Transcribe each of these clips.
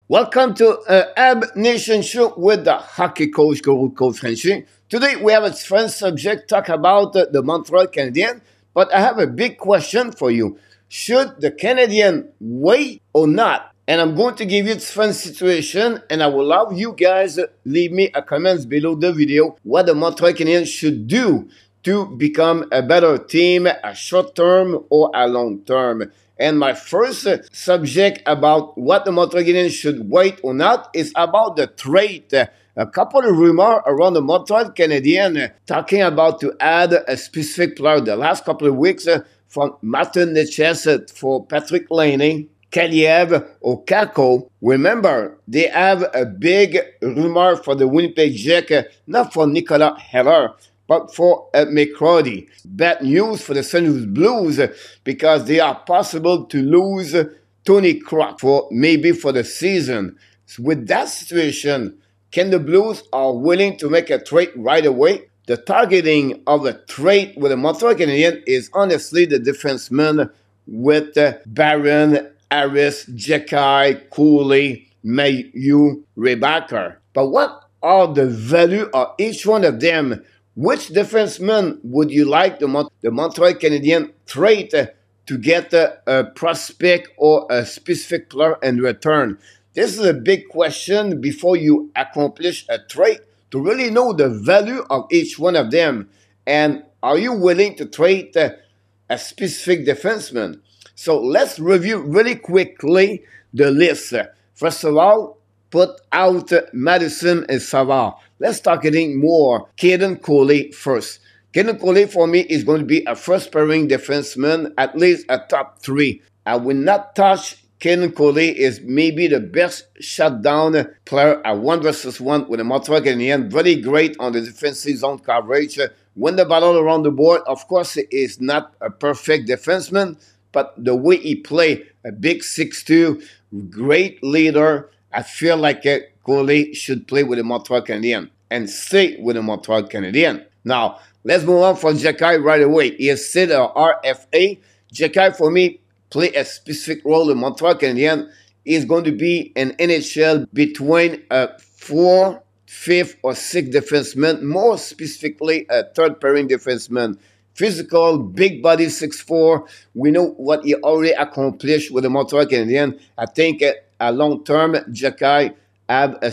Welcome to Habs Nation show with the hockey coach, Coach Frenchy. Today we have a different subject, talk about the Montreal Canadiens, but I have a big question for you. Should the Canadiens wait or not? And I'm going to give you a different situation, and I will love you guys leave me a comments below the video what the Montreal Canadiens should do to become a better team, a short term or a long term. And my first subject about what the Montreal Canadiens should wait or not is about the trade. A couple of rumors around the Montreal Canadiens talking about to add a specific player the last couple of weeks from Martin Necess for Patrick Lane, Kaliev or Kako. Remember, they have a big rumor for the Winnipeg Jets, not for Nicolas Heller, but for McCarty. Bad news for the St. Louis Blues because they are possible to lose Tony Krok maybe for the season. So with that situation, can the Blues are willing to make a trade right away? The targeting of a trade with the Montreal Canadiens is honestly the defenseman with Barron, Harris, Jekai, Cooley, Mayu, Reinbacher. But what are the value of each one of them? Which defenseman would you like the Montreal Canadiens trade to get a prospect or a specific player in return? This is a big question before you accomplish a trade to really know the value of each one of them. And are you willing to trade a specific defenseman? So let's review really quickly the list. First of all, put out Matheson and Savard. Let's talk getting more. Caden Coley first. Caden Coley for me is going to be a first pairing defenseman, at least a top 3. I will not touch Caden Coley is maybe the best shutdown player at 1v1 with the Montreal Canadiens. Very great on the defensive zone coverage. Win the battle around the board. Of course, he is not a perfect defenseman, but the way he play, a big 6'2", great leader. I feel like Coley should play with the Montreal Canadiens and stay with the Montreal Canadiens. Now, let's move on for Jekai right away. He is still a RFA. Jekai, for me, play a specific role in Montreal Canadiens. He's going to be an NHL between a 4th, 5th, or 6th defenseman, more specifically a third pairing defenseman. Physical, big body, 6'4". We know what he already accomplished with the Montreal Canadiens. I think a long-term, Jekai have a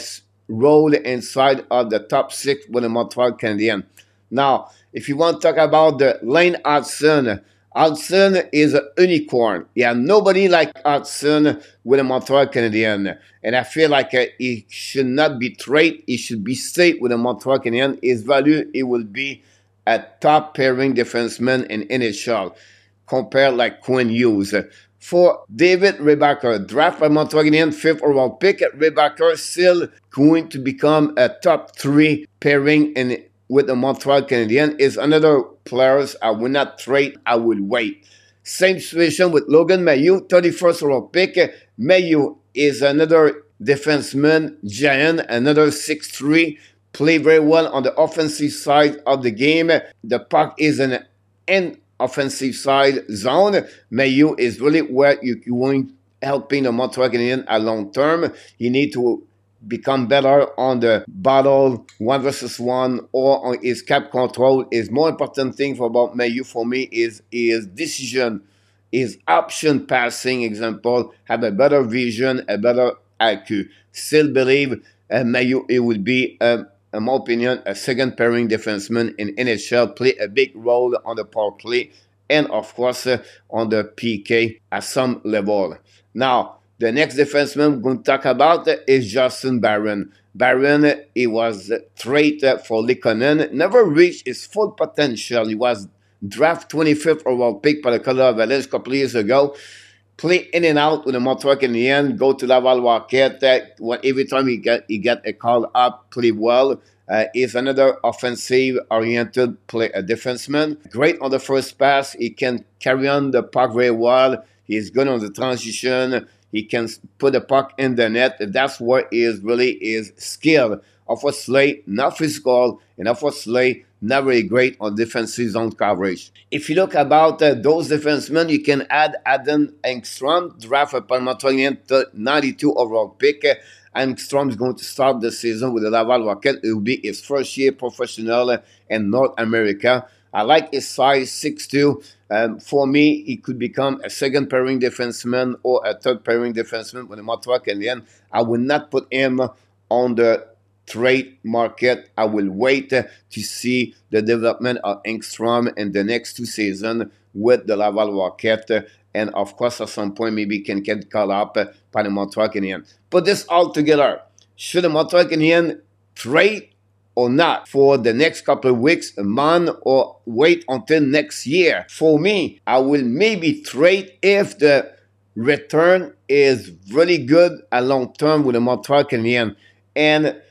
role inside of the top 6 with the Montreal Canadiens. Now, if you want to talk about the Lane Hutson, Hutson is a unicorn. Yeah, nobody like Hutson with the Montreal Canadiens. And I feel like he should not be traded. He should be stayed with the Montreal Canadiens. His value, it will be a top pairing defenseman in NHL, compared like Quinn Hughes. For David Reinbacher, draft by Montreal Canadiens, 5th overall pick. Reinbacher still going to become a top 3 pairing with the Montreal Canadiens. Is another players I will not trade, I will wait. Same situation with Logan Mayu, 31st overall pick. Mayu is another defenseman, giant, another 6'3", play very well on the offensive side of the game. The puck is in offensive side zone. Mayu is really where you're going helping the Montreal Canadiens a long term. You need to become better on the battle 1v1 or on his cap control. Is more important thing for about Mayu for me is his decision, his option passing example, have a better vision, a better IQ. Still believe Mayu, it will be in my opinion, a second pairing defenseman in NHL, play a big role on the power play and, of course, on the PK at some level. Now, the next defenseman we're going to talk about is Justin Barron. Barron, he was traded for Likonen, never reached his full potential. He was drafted 25th overall pick by the Colorado Avalanche a couple of years ago. Play in and out with the Montreal Canadiens, go to Laval Rocket. Every time he get a call up, play well. He's another offensive-oriented defenseman. Great on the first pass. He can carry on the puck very well. He's good on the transition. He can put the puck in the net. That's where he is really his skill. Obviously, not physical, and obviously not very great on defensive zone coverage. If you look about those defensemen, you can add Adam Engstrom, drafted by Montreal, 92 overall pick. Engstrom is going to start the season with the Laval Rocket. It will be his first year professional in North America. I like his size, 6'2". For me, he could become a second pairing defenseman or a third pairing defenseman with the Montreal Canadiens. I will not put him on the trade market. I will wait to see the development of Engstrom in the next 2 seasons with the Laval Rocket. And of course, at some point, maybe can get called up by the Montreal Canadiens. Put this all together. Should the Montreal Canadiens trade or not for the next couple of weeks, a month, or wait until next year? For me, I will maybe trade if the return is really good at long term with the Montreal Canadiens. And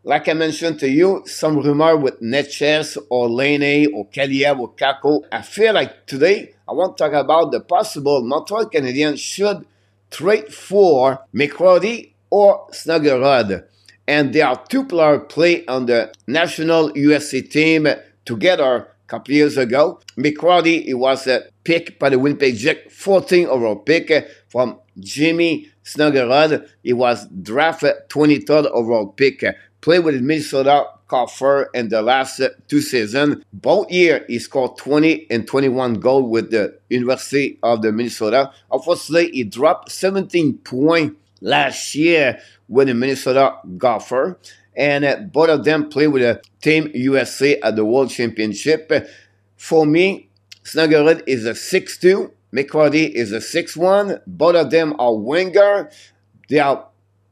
like I mentioned to you, some rumor with Netches or Lane or Kaliev or Kako. I feel like today I want to talk about the possible Montreal Canadiens should trade for McCarty or Snuggerud. And there are 2 players play on the national USA team together a couple years ago. McCarty, he was a pick by the Winnipeg Jets, 14 overall pick from Jimmy Snuggerud. He was drafted 23rd overall pick. Played with the Minnesota Coffer in the last 2 seasons. Both years, he scored 20 and 21 goals with the University of the Minnesota. Unfortunately, he dropped 17 points last year with the Minnesota Gopher. And both of them played with the Team USA at the World Championship. For me, Snuggerud is a 6'2". McCarty is a 6'1". Both of them are winger. They are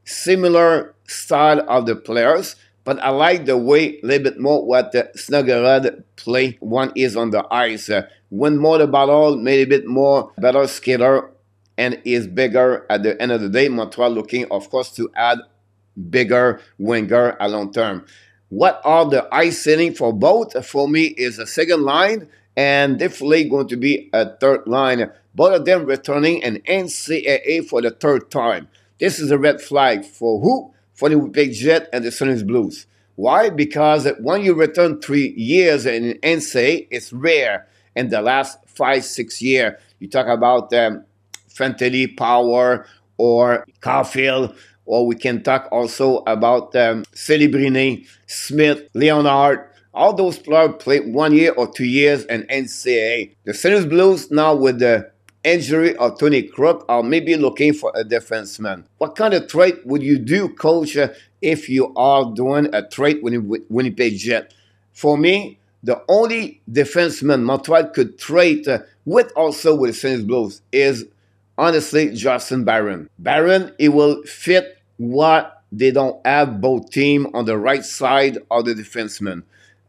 similar style of the players, but I like the way a little bit more what Snuggerud play. One is on the ice. Win more the battle, maybe a bit more better skater, and is bigger at the end of the day. Montreal looking, of course, to add bigger winger at long term. What are the ice setting for both? For me, is a second line and definitely going to be a third line. Both of them returning an NCAA for the 3rd time. This is a red flag for who? For the Winnipeg Jets and the St. Louis Blues. Why? Because when you return 3 years in NCAA, it's rare in the last 5-6 years. You talk about Fantilli, Power, or Caulfield, or we can talk also about Celebrini, Smith, Leonard. All those players played 1 year or 2 years in NCAA. The St. Louis Blues now with the injury of Tony Crook are maybe looking for a defenseman. What kind of trade would you do, coach, if you are doing a trade with Winnipeg Jets? For me, the only defenseman Montreal could trade with also with the St. Louis Blues is honestly Justin Barron. Barron, he will fit what they don't have both team on the right side of the defenseman.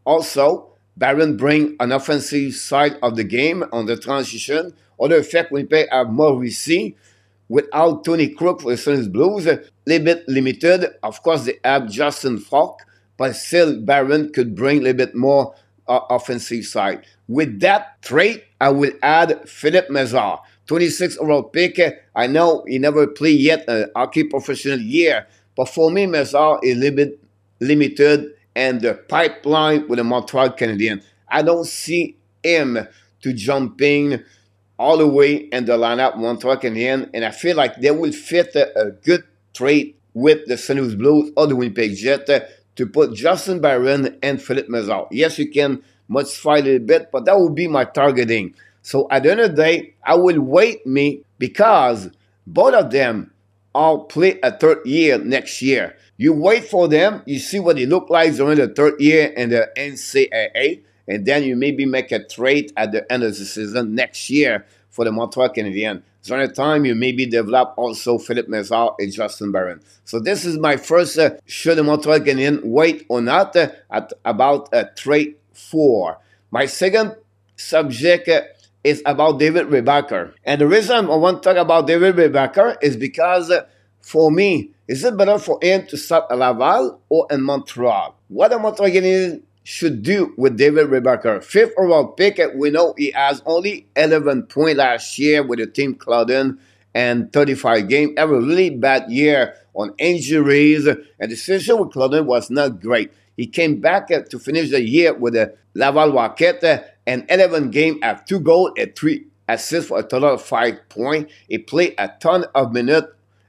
Also, Barron bring an offensive side of the game on the transition. Other effect, Winnipeg have more receive. Without Tony Crook for the St. Louis Blues, a little bit limited. Of course, they have Justin Falk, but still Barron could bring a little bit more offensive side. With that trade, I will add Philippe Mézard, 26 overall pick. I know he never played yet a hockey professional year, but for me, Mézard is a little bit limited and the pipeline with the Montreal Canadiens. I don't see him to jumping all the way in the lineup Montreal Canadiens, and I feel like they will fit a good trade with the St. Louis Blues or the Winnipeg Jets to put Justin Barron and Philippe Mézard. Yes, you can modify a little bit, but that would be my targeting. So at the end of the day, I will wait me because both of them all play a 3rd year next year. You wait for them, you see what it look like during the 3rd year in the NCAA, and then you maybe make a trade at the end of the season next year for the Montreal Canadiens. During the time, you maybe develop also Philippe Mézard and Justin Barron. So this is my first, should the Montreal Canadiens wait or not, about a trade for. My second subject is about David Reinbacher. And the reason I want to talk about David Reinbacher is because for me, is it better for him to start at Laval or in Montreal? What the Montreal Canadiens should do with David Reinbacher? 5th overall pick, we know he has only 11 points last year with the team Clouden and 35 games. Have a really bad year on injuries, and the situation with Claudin was not great. He came back to finish the year with a Laval Rocket and 11 games, have 2 goals and 3 assists for a total of 5 points. He played a ton of minutes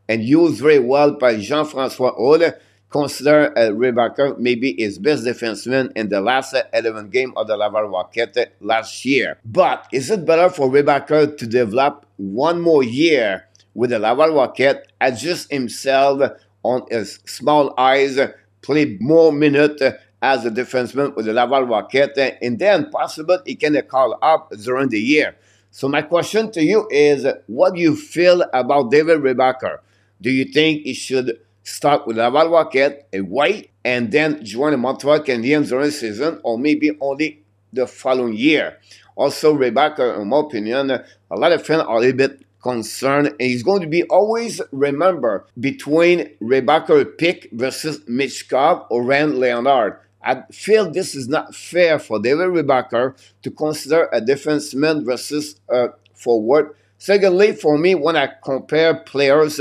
and used very well by Jean-François Aude. Consider Reinbacher maybe his best defenseman in the last 11 games of the Laval Rocket last year. But is it better for Reinbacher to develop one more year with the Laval Rocket, adjust himself on his small eyes, play more minutes as a defenseman with the Laval Rocket, and then possibly he can call up during the year? So my question to you is, what do you feel about David Reinbacher? Do you think he should start with Laval Rocket and wait and then join the Montreal Canadiens during the season, or maybe only the following year? Also, Reinbacher, in my opinion, a lot of fans are a little bit concerned, and he's going to be always remembered between Reinbacher pick versus Michkov or Rand Leonard. I feel this is not fair for David Reinbacher to consider a defenseman versus a forward. Secondly, for me, when I compare players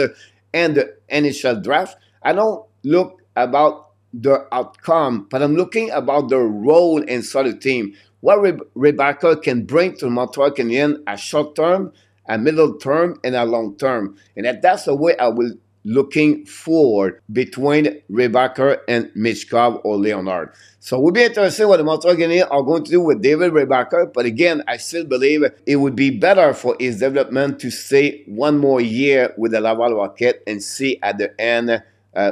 and the NHL draft, I don't look about the outcome, but I'm looking about the role inside the team. What Reinbacher can bring to Montreal Canadiens a short term, a middle term, and a long term. And that's the way I will looking forward between Reinbacher and Michkov or Leonard. So we'll be interested what the Montreal Canadiens are going to do with David Reinbacher. But again, I still believe it would be better for his development to stay one more year with the Laval Rocket and see at the end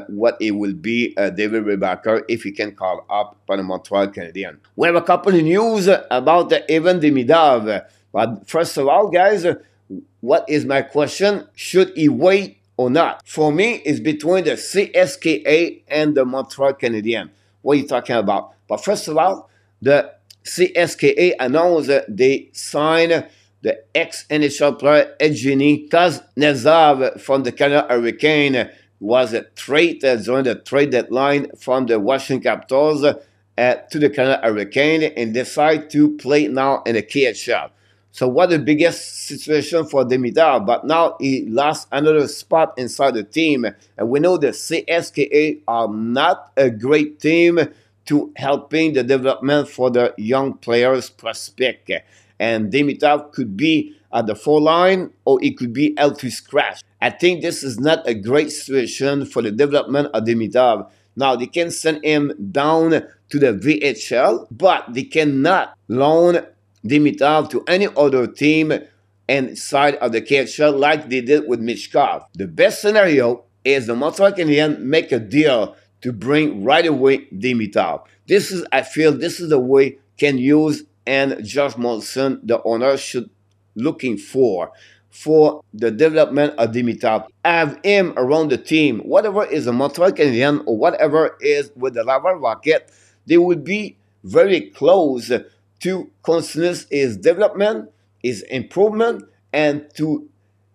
what it will be David Reinbacher if he can call up by the Montreal Canadiens. We have a couple of news about Evan Demidov. But first of all, guys, what is my question? Should he wait or not? For me, it's between the CSKA and the Montreal Canadiens. What are you talking about? But first of all, the CSKA announced that they signed the ex-NHL player Evgeny Kuznetsov from the Canada Hurricane. Was a trade during the trade deadline from the Washington Capitals to the Canada Hurricane and decide to play now in the KHL. So what the biggest situation for Demidov, but now he lost another spot inside the team. And we know the CSKA are not a great team to helping the development for the young players prospect. And Demidov could be at the 4 line or it could be held to scratch. I think this is not a great situation for the development of Demidov. Now, they can send him down to the VHL, but they cannot loan Demidov to any other team inside of the KHL like they did with Michkov. The best scenario is the Montreal Canadiens make a deal to bring right away Demidov. I feel this is the way Ken Hughes and Josh Molson, the owner, should looking for the development of Demidov. Have him around the team. Whatever is the Montreal Canadiens or whatever is with the Laval Rocket, they will be very close to continue his development, his improvement, and to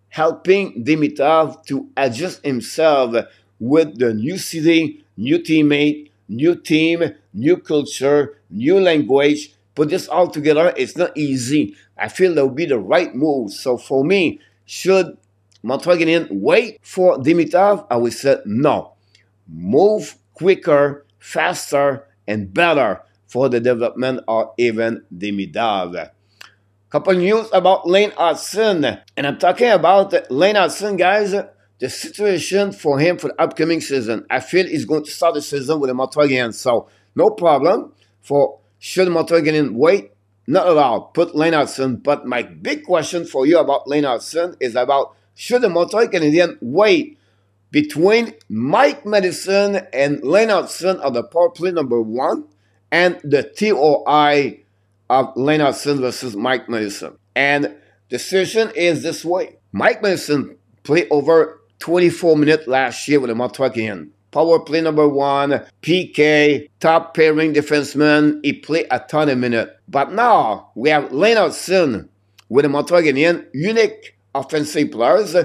helping Demidov to adjust himself with the new city, new teammate, new team, new culture, new language. Put this all together, it's not easy. I feel that would be the right move. So for me, should Montreal Canadiens wait for Demidov? I would say no. Move quicker, faster, and better for the development of Evan Demidov. Couple news about Lane Hutson. And I'm talking about Lane Hutson, guys. The situation for him for the upcoming season. I feel he's going to start the season with the Montreal Canadiens. So no problem for should Montreal Canadiens wait? Not at all. Put Lane Hutson. But my big question for you about Lane Hutson is about should the Montreal Canadiens wait between Mike Matheson and Lane Hutson of the power play number 1 and the TOI of Lane Hutson versus Mike Matheson. And the situation is this way. Mike Matheson played over 24 minutes last year with the Montreal Canadiens. Power play number 1, PK, top pairing defenseman. He played a ton of minutes. But now we have Lane Hutson with the Montreal Canadiens, unique offensive players.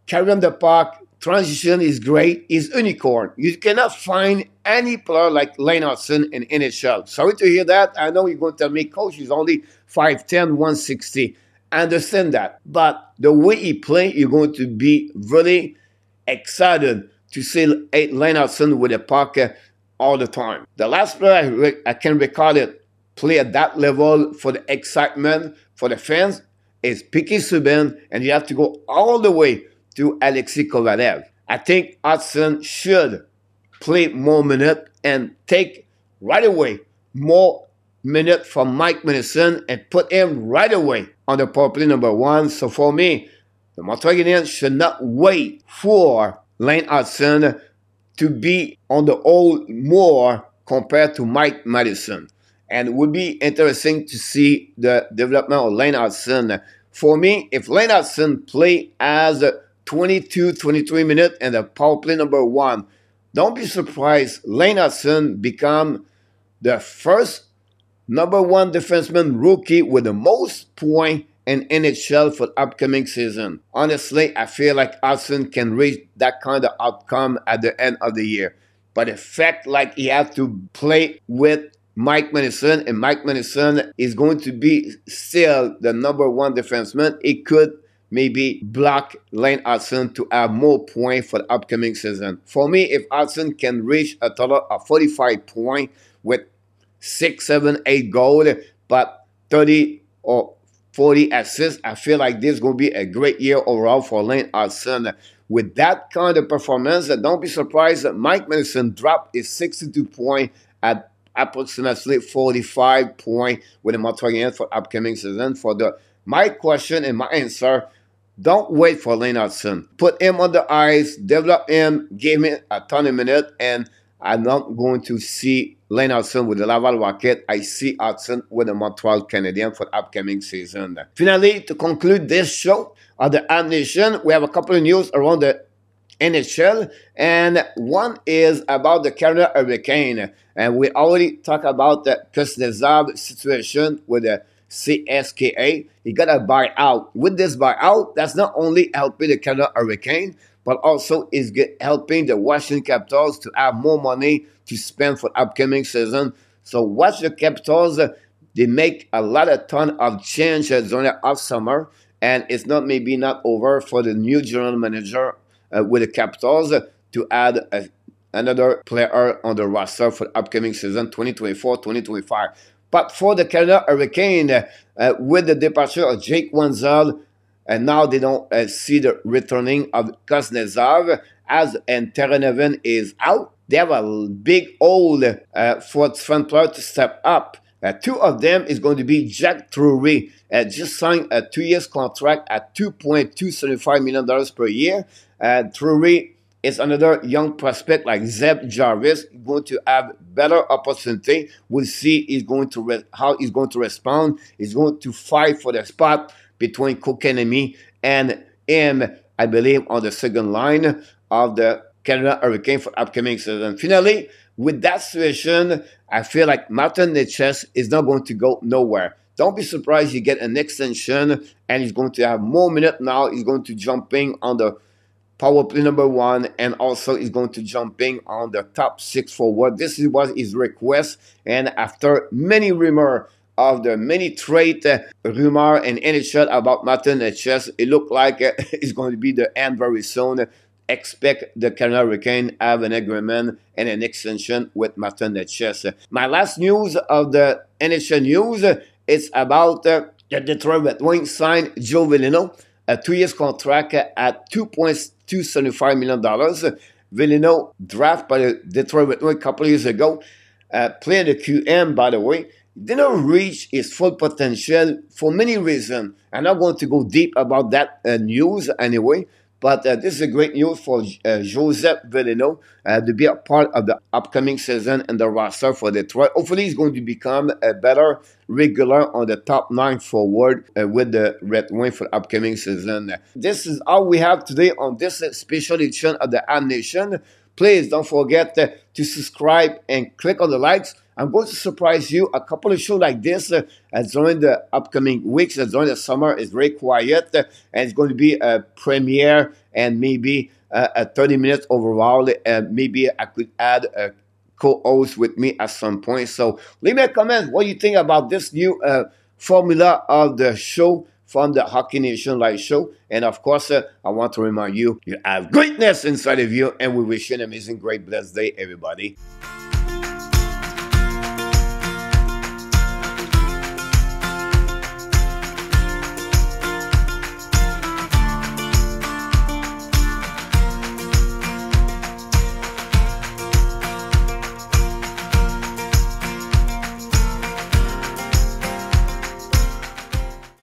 Carrying the puck, transition is great. He's unicorn. You cannot find any player like Lane Hutson in NHL. Sorry to hear that. I know you're going to tell me, Coach, he's only 5'10", 160. I understand that. But the way he play, you're going to be really excited to see Lane Hutson with a puck all the time. The last player I can recall it play at that level for the excitement for the fans is Piquet Subban, and you have to go all the way to Alexei Kovalev. I think Hutson should play more minutes and take right away more minutes from Mike Matheson and put him right away on the power play number 1. So for me, the Montreal Canadiens should not wait for Lane Hutson to be on the old more compared to Mike Matheson. And it would be interesting to see the development of Lane Hutson. For me, if Lane Hutson play as 22, 23 minutes and the power play number 1, don't be surprised Lane Hutson become the first number 1 defenseman rookie with the most points in NHL for the upcoming season. Honestly, I feel like Hutson can reach that kind of outcome at the end of the year. But the fact like he had to play with Mike Matheson, and Mike Matheson is going to be still the number 1 defenseman, it could maybe block Lane Hutson to have more points for the upcoming season. For me, if Hutson can reach a total of 45 points with 6, 7, 8 goals, but 30 or 40 assists, I feel like this is going to be a great year overall for Lane Hutson. With that kind of performance, don't be surprised that Mike Matheson dropped his 62 points at approximately 45 points with the Montreal Canadiens for upcoming season. My question and my answer, don't wait for Lane Hutson. Put him on the ice, develop him, give him a ton of minutes, and I'm not going to see Lane Hutson with the Laval Rocket. I see Hutson with the Montreal Canadiens for the upcoming season. Finally, to conclude this show of the Habs Nation, we have a couple of news around the NHL, and one is about the Carolina Hurricane. And we already talked about the Kuznetsov situation with the CSKA. He got a buyout. With this buyout, that's not only helping the Carolina Hurricane, but also is helping the Washington Capitals to have more money to spend for upcoming season. So watch the Capitals. They make a ton of changes during the off summer, and it's maybe not over for the new general manager with the Capitals to add another player on the roster for the upcoming season 2024-2025. But for the Carolina Hurricane, with the departure of Jake Wenzel, and now they don't see the returning of Kuznetsov as Terranevin is out. They have a big hole for front player to step up. 2 of them is going to be Jack Drury, just signed a 2-year contract at $2.275 million per year. Drury is another young prospect like Zeb Jarvis, going to have better opportunity. We'll see how he's going to respond. He's going to fight for the spot between Kotkaniemi and him, I believe, on the second line of the Carolina Hurricane for upcoming season. Finally, with that situation, I feel like Martin Necas is not going to go nowhere. Don't be surprised you get an extension and he's going to have more minutes now. He's going to jumping on the power play number 1, and also he's going to jumping on the top 6 forward. This was his request, and after many rumors of the many trade rumor and NHL about Martin Necas, it looked like it's going to be the end very soon. Expect the Carolina Hurricane have an agreement and an extension with Martin Necas. My last news of the NHL news is about the Detroit Red Wings signed Joe Veleno, a 2-year contract at $2.275 million. Veleno, drafted by the Detroit Red Wings a couple of years ago, played the QM, by the way, didn't reach his full potential for many reasons. I'm not going to go deep about that news anyway, but this is a great news for Joseph Veleno to be a part of the upcoming season in the roster for Detroit. Hopefully, he's going to become a better regular on the top 9 forward with the Red Wings for the upcoming season. This is all we have today on this special edition of the Habs Nation. Please don't forget to subscribe and click on the likes. I'm going to surprise you. A couple of shows like this during the upcoming weeks, during the summer, is very quiet. And it's going to be a premiere and maybe a 30 minutes overall. Maybe I could add a co-host with me at some point. So leave me a comment. What do you think about this new formula of the show from the Hockey Nation Live Show. And of course, I want to remind you, you have greatness inside of you, and we wish you an amazing, great, blessed day, everybody.